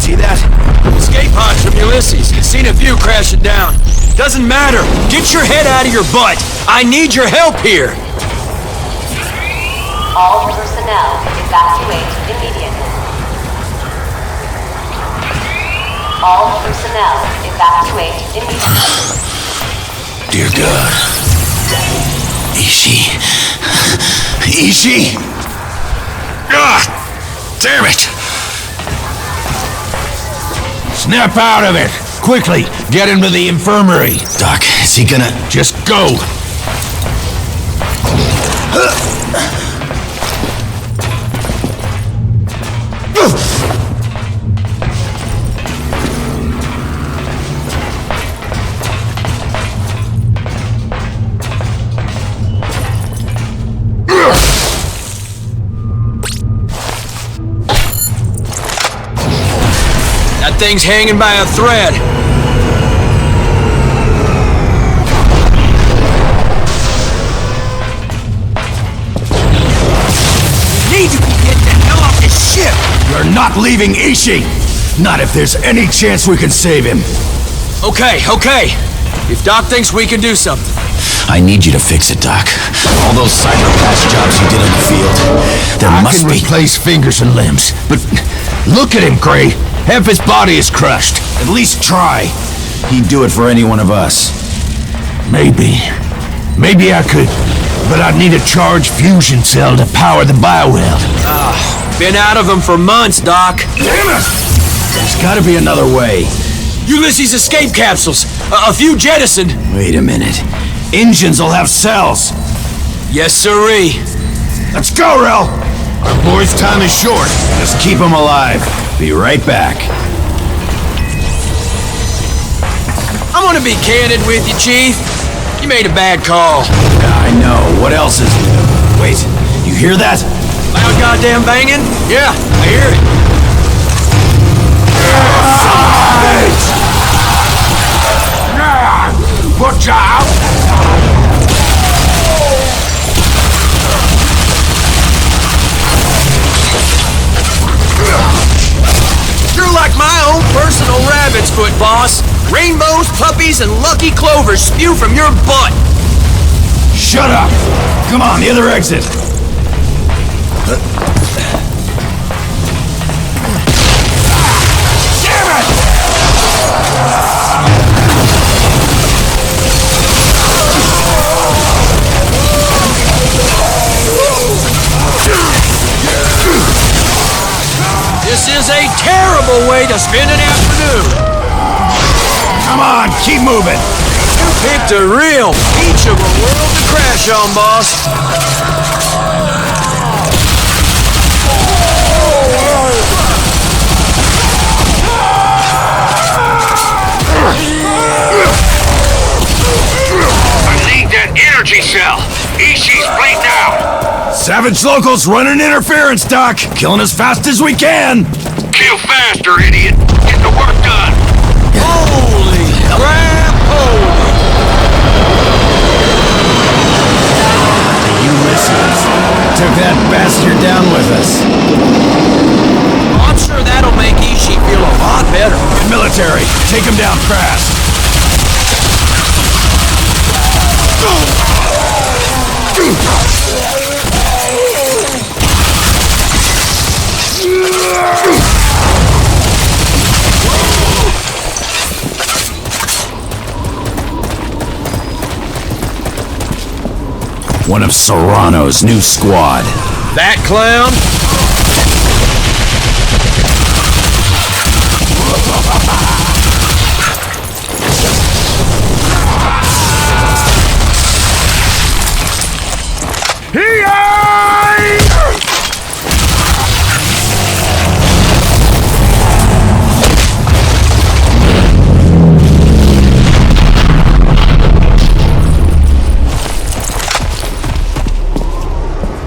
See that? Escape pods from Ulysses. Seen a few crashing down. Doesn't matter. Get your head out of your butt. I need your help here. All personnel evacuate immediately. All personnel evacuate immediately. Dear God. Ishi. Ishi! Ah! Damn it! Snap out of it! Quickly! Get him to the infirmary! Doc, is he gonna... Just go! That thing's hanging by a thread. We need to get the hell off this ship! You're not leaving Ishi! Not if there's any chance we can save him. Okay. If Doc thinks we can do something. I need you to fix it, Doc. All those cyber patch jobs you did in the field. There must be... I can replace fingers and limbs, but look at him, Gray. Half his body is crushed. At least try. He'd do it for any one of us. Maybe I could, but I'd need a charged fusion cell to power the bioweld. Been out of them for months, Doc. Damn it! There's gotta be another way. Ulysses escape capsules. A few jettisoned. Wait a minute. Engines will have cells. Yes, sirree. Let's go, Rel! Our boy's time is short. Just keep him alive. Be right back. I'm gonna be candid with you, Chief. You made a bad call. I know. What else is... Wait, you hear that? Loud goddamn banging? Yeah, I hear it. Watch out! You're like my own personal rabbit's foot, boss. Rainbows, puppies, and lucky clovers spew from your butt. Shut up! Come on, the other exit. Damn it! This is a terrible way to spend an afternoon. Come on, keep moving. You picked a real peach of a world to crash on, boss. I need that energy cell. Ishi's bleeding out. Savage locals running interference, Doc. Killing as fast as we can. Kill faster, idiot. Get the work done. Holy crap, holy. Ulysses. Took that bastard down with us. I'm sure that'll make Ishi feel a lot better. Get military. Take him down fast. One of Serrano's new squad. That clown?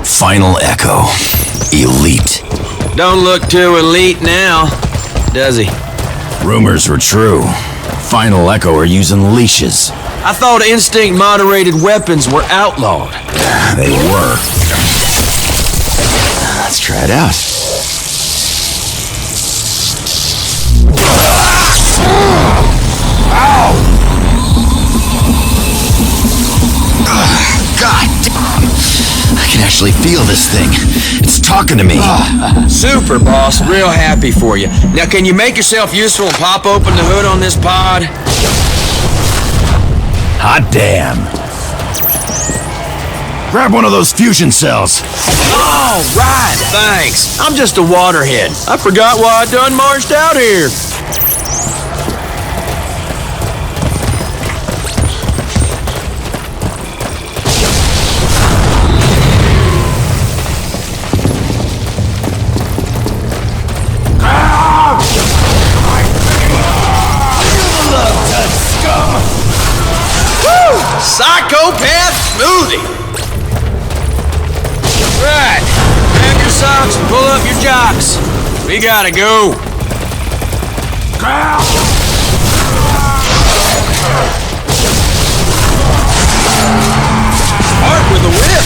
Final Echo. Elite. Don't look too elite now, does he? Rumors were true. Final Echo are using leashes. I thought instinct-moderated weapons were outlawed. They were. Let's try it out. actually feel this thing. It's talking to me. Super, boss. Real happy for you. Now, can you make yourself useful and pop open the hood on this pod? Hot damn. Grab one of those fusion cells. Oh, right. Thanks. I'm just a waterhead. I forgot why I done marched out here. Psychopath smoothie! Right. Grab your socks and pull up your jocks. We gotta go. Start with a whip.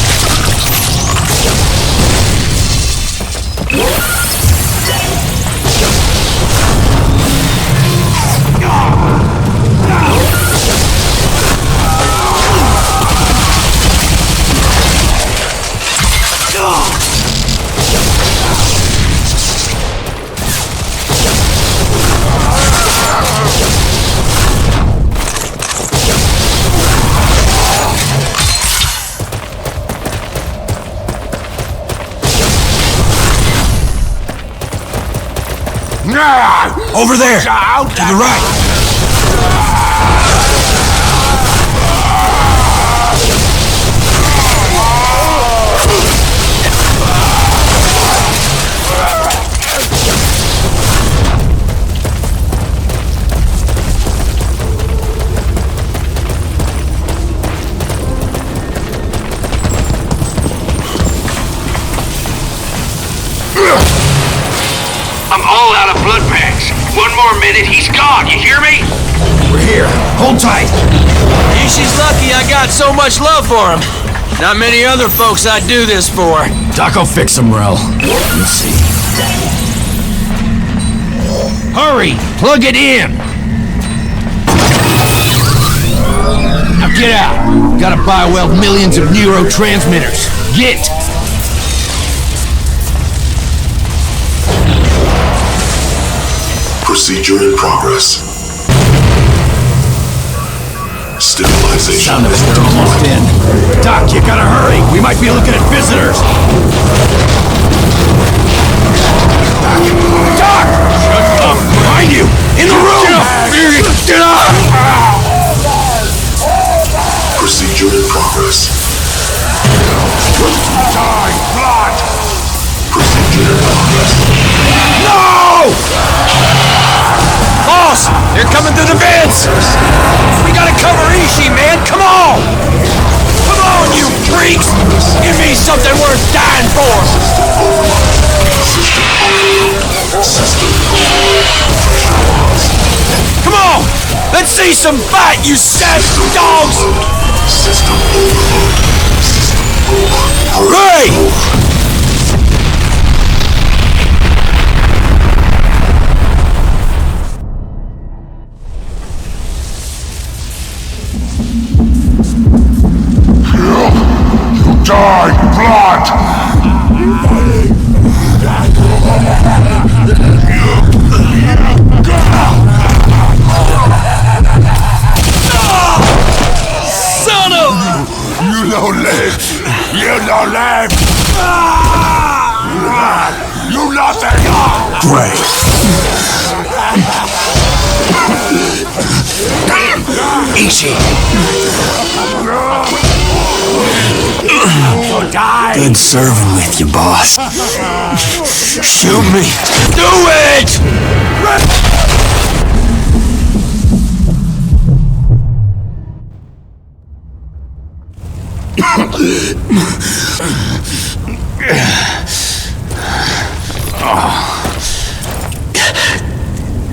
Over there, to the right. I'm all out of blood bags. One more minute, he's gone. You hear me? We're here. Hold tight. Ishi's lucky I got so much love for him. Not many other folks I'd do this for. Doc will fix him, Rel. Let's see. Hurry! Plug it in! Now get out! Gotta bioweld millions of neurotransmitters. Get! Procedure in progress. Stabilization. Sound of it, we're almost in. Doc, you gotta hurry! We might be looking at visitors! Doc! Shut up! Behind you! In the room! Get up! Procedure in progress. Die! Blood! Procedure in progress. No! Boss! They're coming through the vents! We gotta cover Ishi, man! Come on! Come on, you freaks! Give me something worth dying for! Come on! Let's see some fight, you savage dogs! System overload. Hooray! Die, blood! Son of... You don't live! You don't live! You nothing! Great. Ishi! Good serving with you, boss. Shoot me. Do it!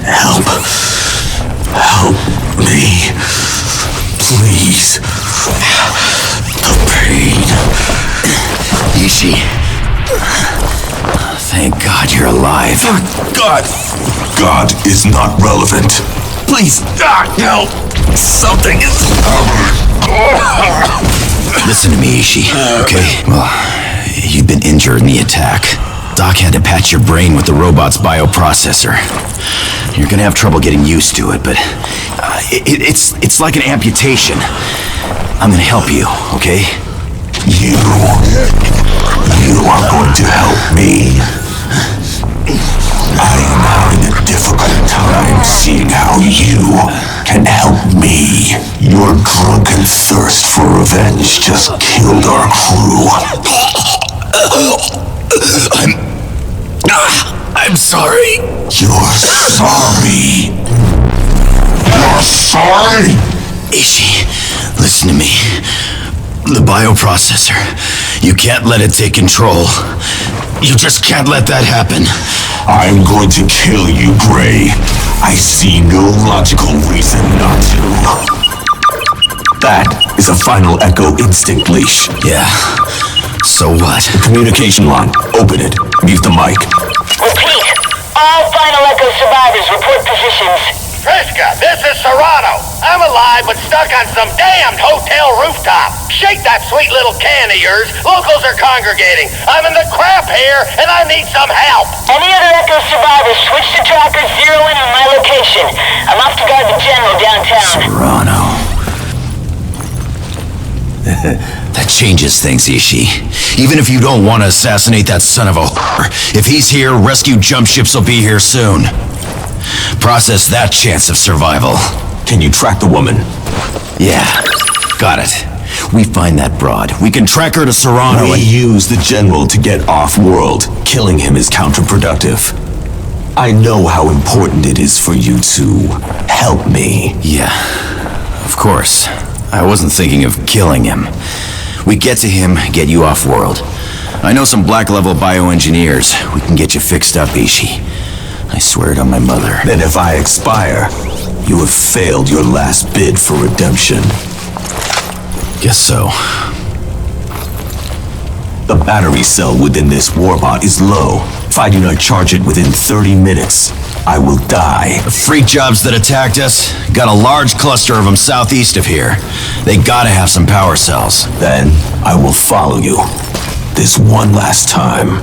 Help. Help me. Please. The pain. Ishi. Thank God you're alive. God! God is not relevant. Please, Doc, help. Something is... Listen to me, Ishi, okay? Well, You've been injured in the attack. Doc had to patch your brain with the robot's bioprocessor. You're gonna have trouble getting used to it, but it's like an amputation. I'm gonna help you, okay? You are going to help me. I am having a difficult time seeing how you can help me. Your drunken thirst for revenge just killed our crew. I'm sorry. You're sorry. You're sorry? Ishi, listen to me. The bioprocessor. You can't let it take control. You just can't let that happen. I'm going to kill you, Gray. I see no logical reason not to. That is a final Echo instinct leash. Yeah. So what? The communication line. Open it. Mute the mic. Repeat. All final Echo survivors report positions. Triska, this is Serrano. I'm alive but stuck on some damned hotel rooftop. Shake that sweet little can of yours. Locals are congregating. I'm in the crap here and I need some help. Any other Echo survivors, switch to tracker, zero in on my location. I'm off to guard the general downtown. Serrano. That changes things, Ishi. Even if you don't want to assassinate that son of a whore, if he's here, rescue jump ships will be here soon. Process that chance of survival. Can you track the woman? Yeah, got it. We find that broad. We can track her to Serrano We and... use the general to get off-world. Killing him is counterproductive. I know how important it is for you to help me. Yeah, of course. I wasn't thinking of killing him. We get to him, get you off-world. I know some black-level bioengineers. We can get you fixed up, Ishi. I swear it on my mother. Then if I expire, you have failed your last bid for redemption. Guess so. The battery cell within this warbot is low. If I do not charge it within 30 minutes, I will die. The freak jobs that attacked us, got a large cluster of them southeast of here. They gotta have some power cells. Then I will follow you. This one last time.